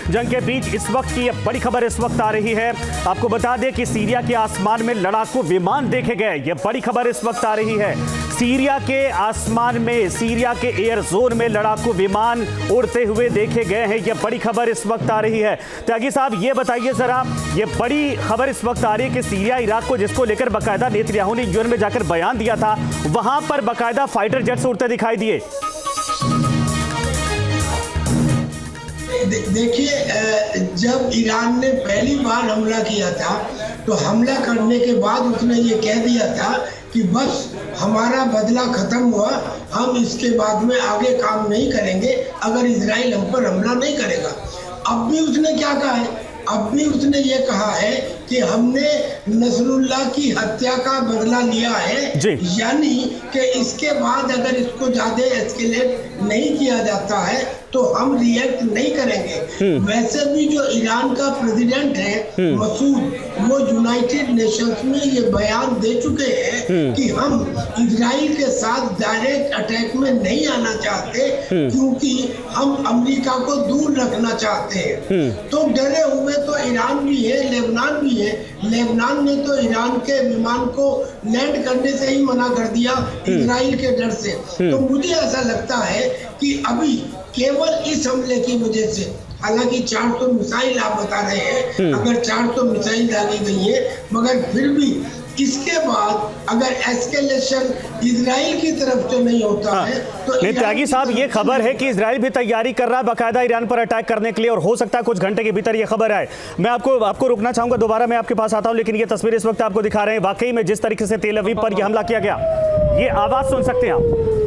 जंग के बीच इस वक्त की यह बड़ी खबर इस वक्त आ रही है। आपको बता दें कि सीरिया के आसमान में लड़ाकू विमान देखे गए। यह बड़ी खबर इस वक्त आ रही है। सीरिया के आसमान में, सीरिया के एयर जोन में लड़ाकू विमान उड़ते हुए देखे गए हैं। यह बड़ी खबर इस वक्त आ रही है। त्यागी साहब, ये बताइए जरा, यह बड़ी खबर इस वक्त आ रही है कि सीरिया इराक को, जिसको लेकर बाकायदा नेतन्याहू ने यूएन में जाकर बयान दिया था, वहां पर बाकायदा फाइटर जेट्स उड़ते दिखाई दिए। देखिए, जब ईरान ने पहली बार हमला किया था तो हमला करने के बाद उसने ये कह दिया था कि बस हमारा बदला खत्म हुआ, हम इसके बाद में आगे काम नहीं करेंगे अगर इजराइल हम पर हमला नहीं करेगा। अब भी उसने क्या कहा है? अब भी उसने ये कहा है कि हमने नसरुल्लाह की हत्या का बदला लिया है, यानी कि इसके बाद अगर इसको ज्यादा एस्केलेट नहीं किया जाता है तो हम रिएक्ट नहीं करेंगे। वैसे भी जो ईरान का प्रेसिडेंट है मसूद, वो यूनाइटेड नेशंस में ये बयान दे चुके हैं कि हम इजराइल के साथ डायरेक्ट अटैक में नहीं आना चाहते क्योंकि हम अमेरिका को दूर रखना चाहते हैं। तो डरे हुए तो ईरान भी है, लेबनान भी है। लेबनान ने तो ईरान के विमान को लैंड करने से ही मना कर दिया इजराइल के डर से। तो मुझे ऐसा लगता है कि अभी केवल इस हमले की वजह से, हालांकि 400 मिसाइल आप बता रहे हैं, अगर 400 मिसाइल डाली गई है, मगर फिर भी इसके बाद अगर एस्केलेशन इजराइल की तरफ से नहीं होता है तो त्यागी साहब, ये खबर है कि इजराइल भी तैयारी कर रहा है बाकायदा ईरान पर अटैक करने के लिए, और हो सकता है कुछ घंटे के भीतर ये खबर आए। मैं आपको रुकना चाहूंगा, दोबारा मैं आपके पास आता हूं, लेकिन ये तस्वीर इस वक्त आपको दिखा रहे हैं। वाकई में जिस तरीके से तेल अवीव पर यह हमला किया गया, ये आवाज सुन सकते हैं आप।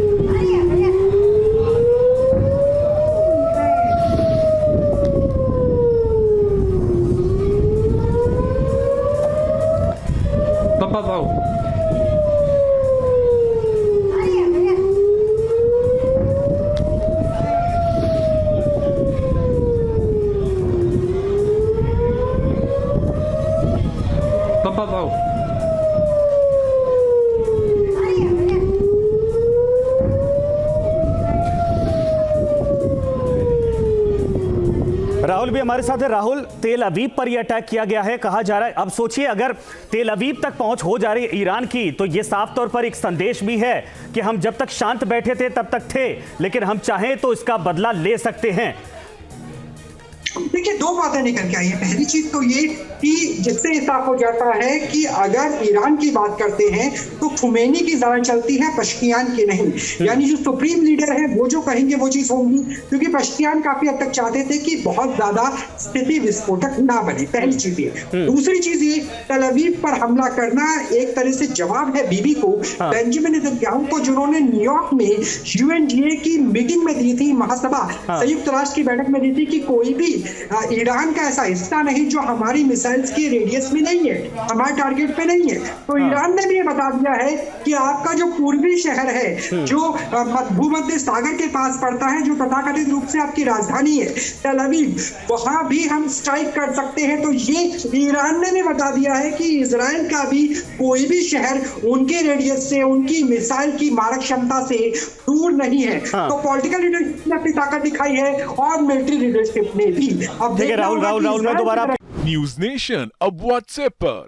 राहुल भी हमारे साथ है। राहुल, तेल अवीव पर यह अटैक किया गया है, कहा जा रहा है। अब सोचिए, अगर तेल अवीव तक पहुंच हो जा रही है ईरान की, तो यह साफ तौर पर एक संदेश भी है कि हम जब तक शांत बैठे थे तब तक थे, लेकिन हम चाहें तो इसका बदला ले सकते हैं। देखिए, दो बातें निकल के आई है। पहली चीज तो ये कि जिससे साफ हो जाता है कि अगर ईरान की बात करते हैं तो खुमैनी की जान चलती है, पश्कियान की नहीं। यानी जो सुप्रीम लीडर है वो जो कहेंगे वो चीज होगी, क्योंकि पश्कियान काफी हद तक चाहते थे कि बहुत ज्यादा स्थिति विस्फोटक ना बने। पहली चीज ये। दूसरी चीज ये, तेल अवीव पर हमला करना एक तरह से जवाब है बीबी को, बेंजामिन नेतन्याहू को, जिन्होंने न्यूयॉर्क में यूएनजीए की मीटिंग में दी थी, महासभा संयुक्त राष्ट्र की बैठक में दी थी कि कोई भी ईरान का ऐसा हिस्सा नहीं जो हमारी मिसाइल्स की रेडियस में नहीं है, हमारे टारगेट पे नहीं है। तो ईरान ने भी ये बता दिया है कि आपका जो पूर्वी शहर है, जो भूमध्य सागर के पास पड़ता है, जो तथाकथित रूप से आपकी राजधानी है तेल अवीव, वहां भी हम स्ट्राइक कर सकते हैं। तो ये ईरान ने भी बता दिया है कि इजराइल का भी कोई भी शहर उनके रेडियस से, उनकी मिसाइल की मारक क्षमता से दूर नहीं है। तो पॉलिटिकल लीडरशिप ने अपनी ताकत दिखाई है और मिलिट्री लीडरशिप ने भी। अब राहुल मैं दोबारा न्यूज नेशन अब व्हाट्सएप पर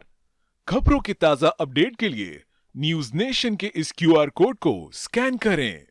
खबरों की ताजा अपडेट के लिए न्यूज नेशन के इस क्यूआर कोड को स्कैन करें।